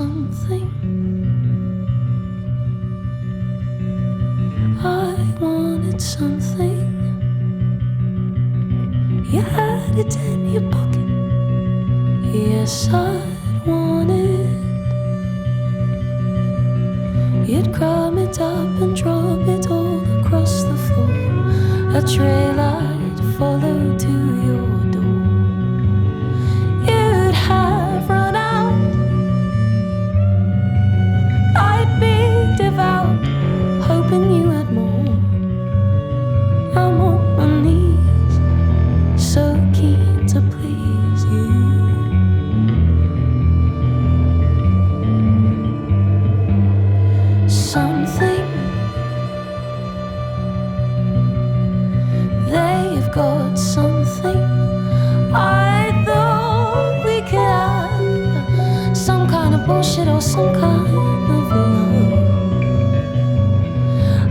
something. I wanted something. You had it in your pocket. Yes, I'd want it. You'd crumb it up and drop it all across the floor. A trail I'd follow to your door. You'd have run out. I'd be devout, hoping you had more. I'm on my knees, so keen to please you. Something they've got, something I thought we could have, some kind of bullshit or some kind of love.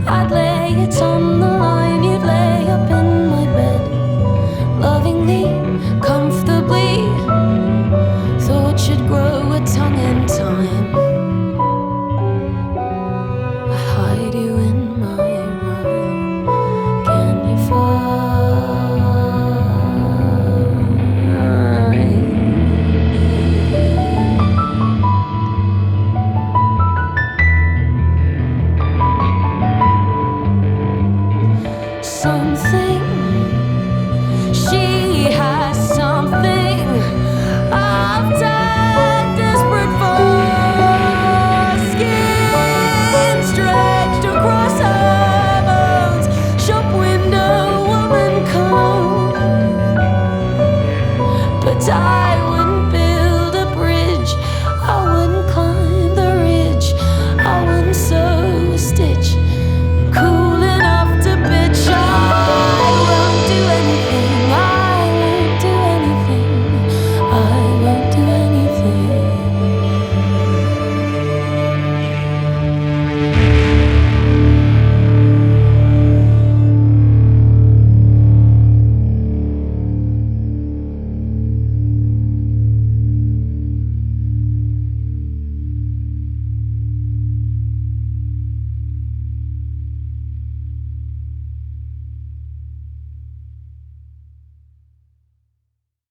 I'd lay it on the line, you'd lay up in my bed, lovingly, comfortably. Thought you'd grow a tongue in time. I hide you in my room. Can you something, she has something I've died desperate for. Skin stretched across her bones, shop window woman cold, but I